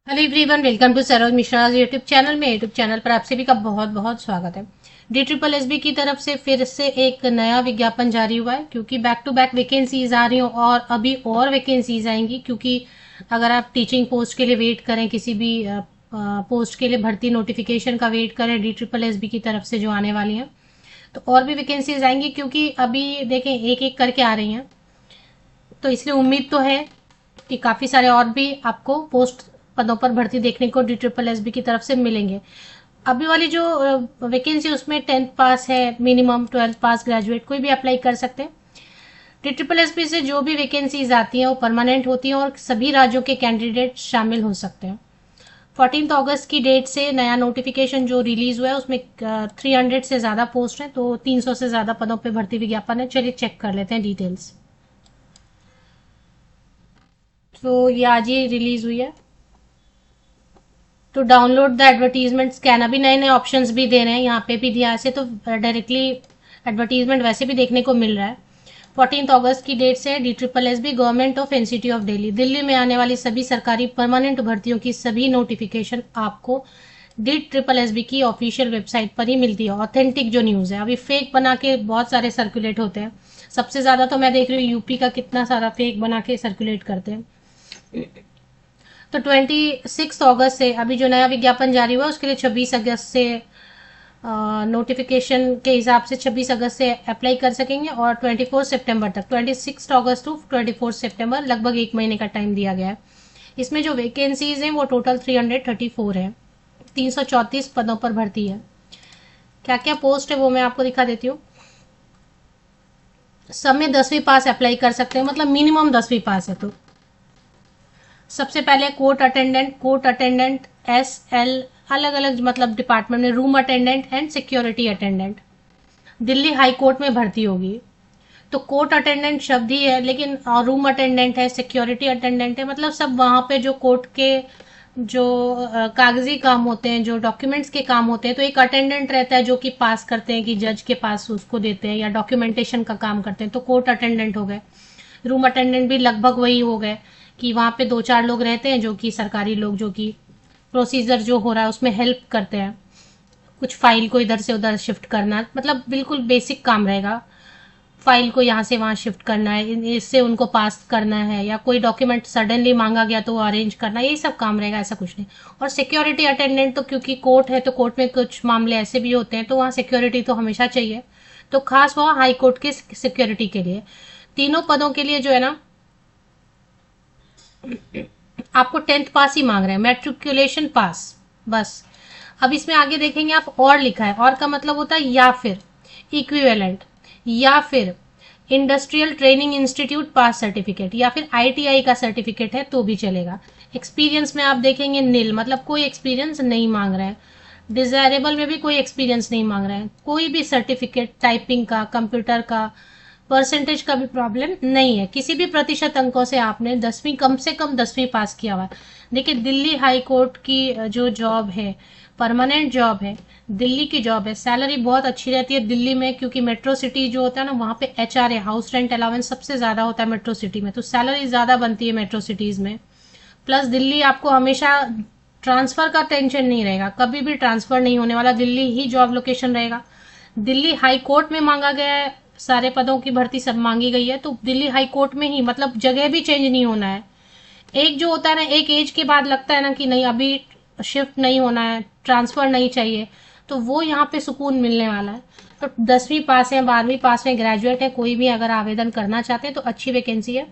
Hello everyone, welcome to Saroj Mishra YouTube channel में। YouTube channel पर आप सभी का बहुत बहुत स्वागत है। DSSB की तरफ से फिर से एक नया विज्ञापन जारी हुआ है, क्योंकि बैक टू बैक वैकेंसीज आ रही हैं और अभी और वैकेंसीज आएंगी। क्योंकि अगर आप टीचिंग पोस्ट के लिए वेट करें, किसी भी पोस्ट के लिए भर्ती नोटिफिकेशन का वेट करें DSSB की तरफ से जो आने वाली हैं, तो और भी वैकेंसीज आएंगी। क्योंकि अभी देखें एक एक करके आ रही हैं, तो इसलिए उम्मीद तो है कि काफ़ी सारे और भी आपको पोस्ट पदों पर भर्ती देखने को DSSB की तरफ से मिलेंगे। अभी वाली जो वैकेंसी उसमें 10th पास है मिनिमम, 12th पास ग्रेजुएट कोई भी अप्लाई कर सकते हैं। DSSB से जो भी वैकेंसीज आती हैं वो परमानेंट होती हैं और सभी राज्यों के कैंडिडेट शामिल हो सकते हैं। 14 अगस्त की डेट से नया नोटिफिकेशन जो रिलीज हुआ है उसमें 300 से ज़्यादा पोस्ट हैं, तो 300 से ज़्यादा पदों पर भर्ती विज्ञापन है। चलिए चेक कर लेते हैं डिटेल्स। तो ये आज ही रिलीज हुई है। तो डाउनलोड द एडवर्टीजमेंट स्कैन, अभी नए नए ऑप्शंस भी दे रहे हैं, यहाँ पे भी दिया। ऐसे तो डायरेक्टली एडवर्टीजमेंट वैसे भी देखने को मिल रहा है। 14 अगस्त की डेट से DSSB government of NCT of Delhi, Delhi में आने वाली सभी सरकारी परमानेंट भर्तियों की सभी नोटिफिकेशन आपको DSSB की ऑफिशियल वेबसाइट पर ही मिलती है। ऑथेंटिक जो न्यूज़ है, अभी फेक बना के बहुत सारे सर्कुलेट होते हैं। सबसे ज़्यादा तो मैं देख रही हूँ यूपी का कितना सारा फेक बना के सर्कुलेट करते हैं। तो 26 अगस्त से अभी जो नया विज्ञापन जारी हुआ उसके लिए 26 अगस्त से नोटिफिकेशन के हिसाब से 26 अगस्त से अप्लाई कर सकेंगे और 24 सितंबर तक, 26 अगस्त टू 24 सितंबर, लगभग एक महीने का टाइम दिया गया है। इसमें जो वैकेंसीज हैं वो टोटल 334 है। 334 पदों पर भर्ती है। क्या क्या पोस्ट है वो मैं आपको दिखा देती हूँ। सब में 10वीं पास अप्लाई कर सकते हैं, मतलब मिनिमम 10वीं पास है। तो सबसे पहले कोर्ट अटेंडेंट SL, अलग अलग मतलब डिपार्टमेंट में, room attendant and security attendant. Delhi high court में भर्ती होगी। तो कोर्ट अटेंडेंट शब्द ही है, लेकिन रूम अटेंडेंट है, सिक्योरिटी अटेंडेंट है, मतलब सब वहाँ पे जो कोर्ट के जो कागजी काम होते हैं, जो डॉक्यूमेंट्स के काम होते हैं, तो एक अटेंडेंट रहता है जो कि पास करते हैं, कि जज के पास उसको देते हैं, या डॉक्यूमेंटेशन का काम करते हैं, तो कोर्ट अटेंडेंट हो गए। रूम अटेंडेंट भी लगभग वही हो गए, कि वहाँ पे 2-4 लोग रहते हैं जो कि सरकारी लोग, जो कि प्रोसीजर जो हो रहा है उसमें हेल्प करते हैं। कुछ फाइल को इधर से उधर शिफ्ट करना, मतलब बिल्कुल बेसिक काम रहेगा। फाइल को यहाँ से वहाँ शिफ्ट करना है, इससे उनको पास करना है, या कोई डॉक्यूमेंट सडनली मांगा गया तो वो अरेंज करना, यही सब काम रहेगा, ऐसा कुछ नहीं। और सिक्योरिटी अटेंडेंट तो क्योंकि कोर्ट है, तो कोर्ट में कुछ मामले ऐसे भी होते हैं, तो वहाँ सिक्योरिटी तो हमेशा चाहिए। तो खास वहाँ हाई कोर्ट की सिक्योरिटी के लिए तीनों पदों के लिए जो है ना, आपको 10th पास ही मांग रहे हैं, मैट्रिकुलेशन पास, बस। अब इसमें आगे देखेंगे आप, और लिखा है, और का मतलब होता है या फिर इक्विवेलेंट, या फिर इंडस्ट्रियल ट्रेनिंग इंस्टीट्यूट पास सर्टिफिकेट, या फिर ITI का सर्टिफिकेट है तो भी चलेगा। एक्सपीरियंस में आप देखेंगे नील, मतलब कोई एक्सपीरियंस नहीं मांग रहे हैं। डिजायरेबल में भी कोई एक्सपीरियंस नहीं मांग रहे हैं। कोई भी सर्टिफिकेट टाइपिंग का, कंप्यूटर का, परसेंटेज का भी प्रॉब्लम नहीं है। किसी भी प्रतिशत अंकों से आपने 10वीं, कम से कम 10वीं पास किया हुआ है। देखिए, दिल्ली हाई कोर्ट की जो जॉब है, परमानेंट जॉब है, दिल्ली की जॉब है, सैलरी बहुत अच्छी रहती है दिल्ली में, क्योंकि मेट्रो सिटी जो होता है ना, वहाँ पे HRA, हाउस रेंट अलाउंस, सबसे ज़्यादा होता है मेट्रो सिटी में, तो सैलरी ज़्यादा बनती है मेट्रो सिटीज़ में। प्लस दिल्ली आपको हमेशा ट्रांसफ़र का टेंशन नहीं रहेगा, कभी भी ट्रांसफ़र नहीं होने वाला, दिल्ली ही जॉब लोकेशन रहेगा। दिल्ली हाई कोर्ट में मांगा गया है, सारे पदों की भर्ती सब मांगी गई है, तो दिल्ली हाई कोर्ट में ही, मतलब जगह भी चेंज नहीं होना है। एक जो होता है ना, एक एज के बाद लगता है ना कि नहीं अभी शिफ्ट नहीं होना है, ट्रांसफर नहीं चाहिए, तो वो यहाँ पे सुकून मिलने वाला है। तो 10वीं पास है, 12वीं पास में, ग्रेजुएट है, कोई भी अगर आवेदन करना चाहते हैं तो अच्छी वैकेंसी है।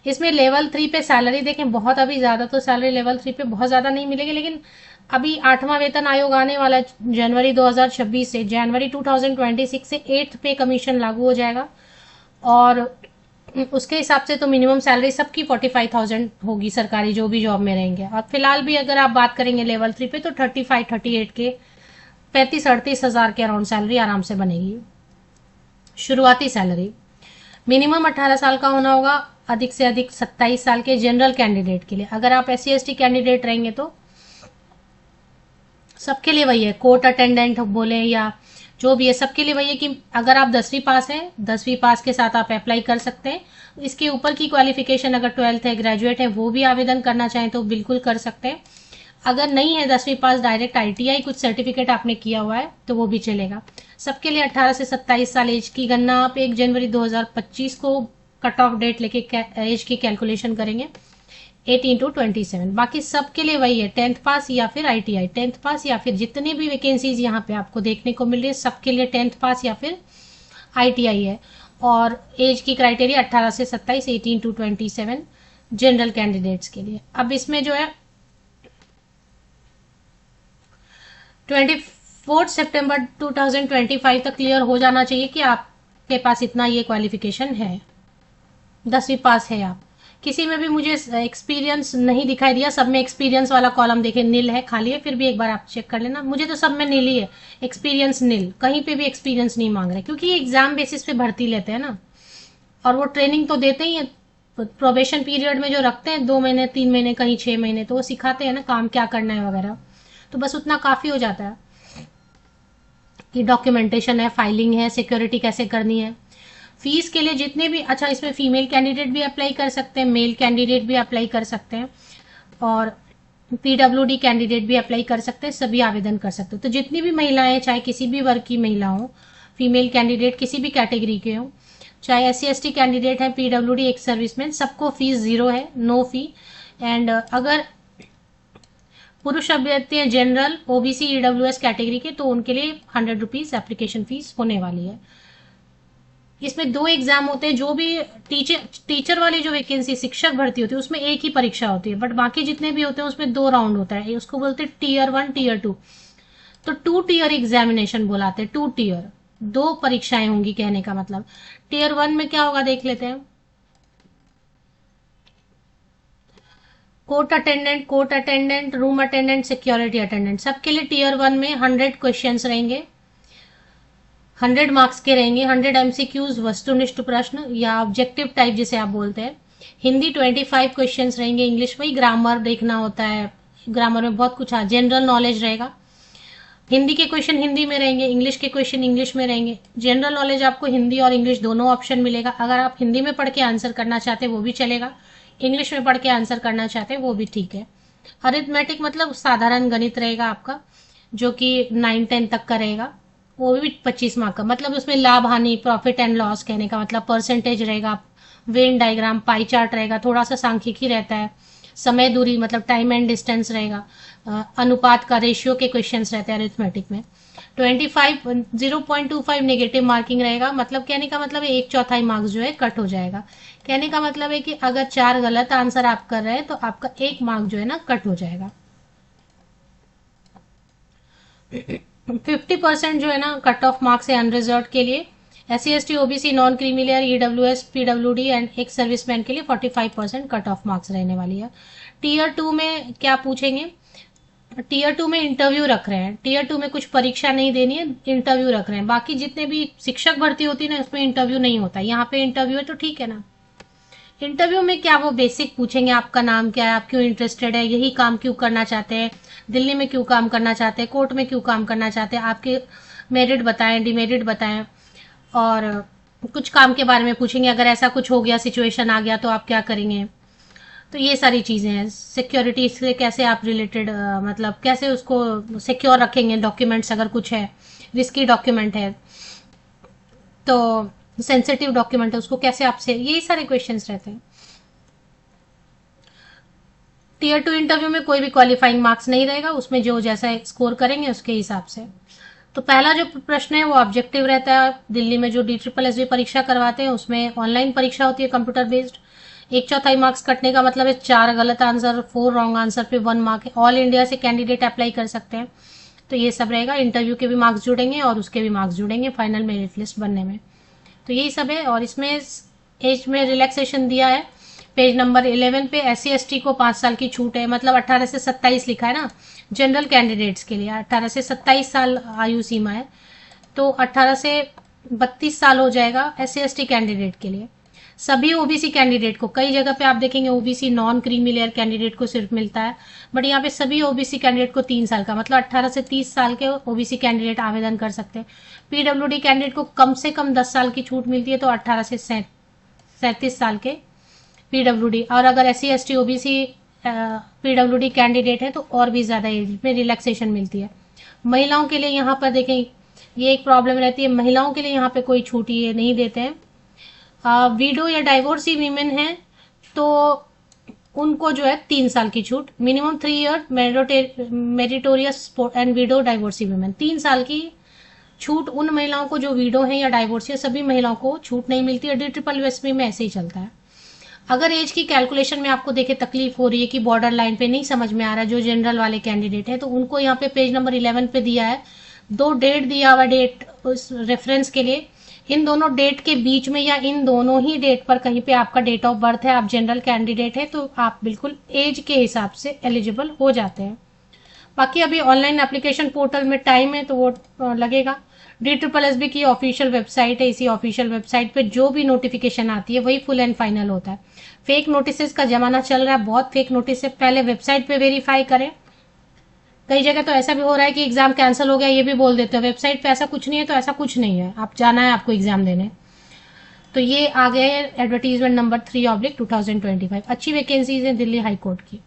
इसमें लेवल 3 पे सैलरी देखें, बहुत अभी ज़्यादा तो सैलरी लेवल 3 पे बहुत ज़्यादा नहीं मिलेगी, लेकिन अभी 8वां वेतन आयोग आने वाला है जनवरी 2026 से, जनवरी 2026 से 8th पे कमीशन लागू हो जाएगा, और उसके हिसाब से तो मिनिमम सैलरी सबकी 45,000 होगी, सरकारी जो भी जॉब में रहेंगे। और फिलहाल भी अगर आप बात करेंगे लेवल 3 पे, तो 35-38 के 35-38 हज़ार के अराउंड सैलरी आराम से बनेगी, शुरुआती सैलरी। मिनिमम 18 साल का होना होगा, अधिक से अधिक 27 साल के जनरल कैंडिडेट के लिए। अगर आप SC/ST कैंडिडेट रहेंगे तो सबके लिए वही है, कोर्ट अटेंडेंट बोले या जो भी है सबके लिए वही है कि अगर आप 10वीं पास है, 10वीं पास के साथ आप अप्लाई कर सकते हैं। इसके ऊपर की क्वालिफिकेशन अगर 12th है, ग्रेजुएट है, वो भी आवेदन करना चाहें तो बिल्कुल कर सकते हैं। अगर नहीं है 10वीं पास, डायरेक्ट ITI कुछ सर्टिफिकेट आपने किया हुआ है तो वो भी चलेगा। सबके लिए 18 से 27 साल एज की गणना आप 1 जनवरी 2025 को कट ऑफ डेट लेके एज की कैलकुलेशन करेंगे 18 to 27। बाकी सबके लिए वही है 10th पास या फिर ITI, 10th पास या फिर जितनी भी वैकेंसीज यहाँ पे आपको देखने को मिल रही है सबके लिए 10th पास या फिर ITI है। और एज की क्राइटेरिया 18 से 27, 18 to 27 जनरल कैंडिडेट्स के लिए। अब इसमें जो है 24 सितंबर 2025 तक क्लियर हो जाना चाहिए कि आपके पास इतना ये क्वालिफिकेशन है, 10वीं पास है आप। किसी में भी मुझे एक्सपीरियंस नहीं दिखाई दिया, सब में एक्सपीरियंस वाला कॉलम देखे नील है, खाली है, फिर भी एक बार आप चेक कर लेना। मुझे तो सब में नील ही है, एक्सपीरियंस नील, कहीं पे भी एक्सपीरियंस नहीं मांग रहे, क्योंकि ये एग्जाम बेसिस पे भर्ती लेते हैं ना, और वो ट्रेनिंग तो देते ही है प्रोबेशन पीरियड में, जो रखते हैं 2 महीने 3 महीने कहीं 6 महीने, तो वो सिखाते हैं ना काम क्या करना है वगैरह, तो बस उतना काफी हो जाता है कि डॉक्यूमेंटेशन है, फाइलिंग है, सिक्योरिटी कैसे करनी है। फीस के लिए जितने भी, अच्छा इसमें फीमेल कैंडिडेट भी अप्लाई कर सकते हैं, मेल कैंडिडेट भी अप्लाई कर सकते हैं, और PWD कैंडिडेट भी अप्लाई कर सकते हैं, सभी आवेदन कर सकते हैं। तो जितनी भी महिलाएं, चाहे किसी भी वर्ग की महिला हो, फीमेल कैंडिडेट किसी भी कैटेगरी के हो, चाहे SC ST कैंडिडेट है, PWD, एक सर्विसमैन, सबको फीस 0 है, नो फी। एंड अगर पुरुष अभ्यर्थी है जनरल, OBC, EWS कैटेगरी के, तो उनके लिए 100 रुपीज एप्लीकेशन फीस होने वाली है। इसमें 2 एग्जाम होते हैं, जो भी टीचर वाली जो वैकेंसी शिक्षक भर्ती होती है उसमें एक ही परीक्षा होती है, बट बाकी जितने भी होते हैं उसमें 2 राउंड होता है, उसको बोलते हैं Tier 1, Tier 2। तो 2 टियर एग्जामिनेशन बोलाते हैं, 2 टियर, 2 परीक्षाएं होंगी कहने का मतलब। Tier 1 में क्या होगा देख लेते हैं। Court attendant, room attendant, security attendant, सबके लिए Tier 1 में 100 क्वेश्चंस रहेंगे, 100 मार्क्स के रहेंगे, 100 MCQs, वस्तुनिष्ठ प्रश्न या ऑब्जेक्टिव टाइप जिसे आप बोलते हैं। हिंदी 25 क्वेश्चंस रहेंगे, इंग्लिश में ग्रामर देखना होता है, ग्रामर में बहुत कुछ है, जनरल नॉलेज रहेगा, हिंदी के क्वेश्चन हिंदी में रहेंगे, इंग्लिश के क्वेश्चन इंग्लिश में रहेंगे। जनरल नॉलेज आपको हिंदी और इंग्लिश दोनों ऑप्शन मिलेगा, अगर आप हिंदी में पढ़ के आंसर करना चाहते हैं वो भी चलेगा, इंग्लिश में पढ़ के आंसर करना चाहते हैं वो भी ठीक है। अरिथमेटिक मतलब साधारण गणित रहेगा आपका, जो कि 9-10 तक का रहेगा, वो भी 25 मार्क का, मतलब उसमें लाभ हानि, प्रॉफिट एंड लॉस कहने का मतलब, परसेंटेज रहेगा, वेन डायग्राम, पाई चार्ट रहेगा, थोड़ा सा सांख्यिकी रहता है, समय दूरी मतलब टाइम एंड डिस्टेंस रहेगा, अनुपात का रेशियो के क्वेश्चंस रहते हैं अरिथमेटिक में। 0.25 नेगेटिव मार्किंग रहेगा, मतलब कहने का मतलब 1/4 मार्क्स जो है कट हो जाएगा। कहने का मतलब है कि अगर 4 गलत आंसर आप कर रहे हैं तो आपका 1 मार्क जो है ना कट हो जाएगा। 50% जो है ना कट ऑफ मार्क्स है अनरिजर्व के लिए, SC ST OBC non creamy layer, EWS PWD and एक सर्विसमैन के लिए 45% कट ऑफ मार्क्स रहने वाली है। Tier 2 में क्या पूछेंगे, Tier 2 में इंटरव्यू रख रहे हैं, Tier 2 में कुछ परीक्षा नहीं देनी है, इंटरव्यू रख रहे हैं। बाकी जितने भी शिक्षक भर्ती होती है ना उसमें इंटरव्यू नहीं होता, यहाँ पे इंटरव्यू है तो ठीक है ना। इंटरव्यू में क्या वो बेसिक पूछेंगे, आपका नाम क्या है, आप क्यों इंटरेस्टेड है, यही काम क्यों करना चाहते हैं, दिल्ली में क्यों काम करना चाहते हैं, कोर्ट में क्यों काम करना चाहते हैं, आपके मेरिट बताएं, डिमेरिट बताएं, और कुछ काम के बारे में पूछेंगे, अगर ऐसा कुछ हो गया, सिचुएशन आ गया तो आप क्या करेंगे। तो ये सारी चीजें हैं। सिक्योरिटी से कैसे आप रिलेटेड मतलब कैसे उसको सिक्योर रखेंगे, डॉक्यूमेंट्स अगर कुछ है, रिस्की डॉक्यूमेंट है तो सेंसिटिव डॉक्यूमेंट है उसको कैसे आपसे, यही सारे क्वेश्चंस रहते हैं। Tier 2 इंटरव्यू में कोई भी क्वालिफाइंग मार्क्स नहीं रहेगा, उसमें जो जैसा स्कोर करेंगे उसके हिसाब से। तो पहला जो प्रश्न है वो ऑब्जेक्टिव रहता है, दिल्ली में जो DSSS परीक्षा करवाते हैं उसमें ऑनलाइन परीक्षा होती है कंप्यूटर बेस्ड। 1/4 मार्क्स कटने का मतलब है 4 गलत आंसर, 4 रॉन्ग आंसर पे 1 मार्क है। ऑल इंडिया से कैंडिडेट अप्लाई कर सकते हैं, तो ये सब रहेगा। इंटरव्यू के भी मार्क्स जुड़ेंगे और उसके भी मार्क्स जुड़ेंगे फाइनल मेरिट लिस्ट बनने में। तो यही सब है। और इसमें एज में रिलैक्सेशन दिया है पेज नंबर 11 पे। SC ST को 5 साल की छूट है, मतलब 18 से 27 लिखा है ना, जनरल कैंडिडेट्स के लिए 18 से 27 साल आयु सीमा है, तो 18 से 32 साल हो जाएगा SC ST कैंडिडेट के लिए। सभी ओबीसी कैंडिडेट को, कई जगह पे आप देखेंगे OBC non creamy layer candidate को सिर्फ मिलता है, बट यहाँ पे सभी ओबीसी कैंडिडेट को 3 साल का, मतलब 18 से 30 साल के ओबीसी कैंडिडेट आवेदन कर सकते हैं। पीडब्ल्यूडी कैंडिडेट को कम से कम 10 साल की छूट मिलती है, तो 18 से 37 साल के पीडब्ल्यूडी, और अगर SC ST OBC PWD candidate है तो और भी ज्यादा एज में रिलैक्सेशन मिलती है। महिलाओं के लिए यहाँ पर देखें, ये एक प्रॉब्लम रहती है, महिलाओं के लिए यहाँ पे कोई छूट ये नहीं देते हैं। विडो या डाइवोर्सी वीमेन है तो उनको जो है 3 साल की छूट, minimum 3 year meritorious and window divorcee women, 3 साल की छूट उन महिलाओं को जो विडो है या डाइवोर्सी है, सभी महिलाओं को छूट नहीं मिलती है। DSSP में ऐसे ही चलता है। अगर एज की कैलकुलेशन में आपको देखे तकलीफ हो रही है कि बॉर्डर लाइन पे नहीं समझ में आ रहा है, जो जनरल वाले कैंडिडेट है, तो उनको यहाँ पे पेज नंबर 11 पे दिया है, 2 डेट दिया हुआ, डेट उस रेफरेंस के लिए, इन दोनों डेट के बीच में या इन दोनों ही डेट पर कहीं पे आपका डेट ऑफ बर्थ है, आप जनरल कैंडिडेट है, तो आप बिल्कुल एज के हिसाब से एलिजिबल हो जाते हैं। बाकी अभी ऑनलाइन एप्लीकेशन पोर्टल में टाइम है तो वो लगेगा। DSSB की ऑफिशियल वेबसाइट है, इसी ऑफिशियल वेबसाइट पे जो भी नोटिफिकेशन आती है वही फुल एंड फाइनल होता है। फेक नोटिस का जमाना चल रहा है, बहुत फेक नोटिस है, पहले वेबसाइट पे वेरीफाई करें। कई जगह तो ऐसा भी हो रहा है कि एग्जाम कैंसिल हो गया ये भी बोल देते हो, वेबसाइट पे ऐसा कुछ नहीं है, तो ऐसा कुछ नहीं है, आप जाना है आपको एग्जाम देने। तो ये आ गए एडवर्टीजमेंट नंबर 3/2025, अच्छी वैकेंसीज है दिल्ली हाई कोर्ट की।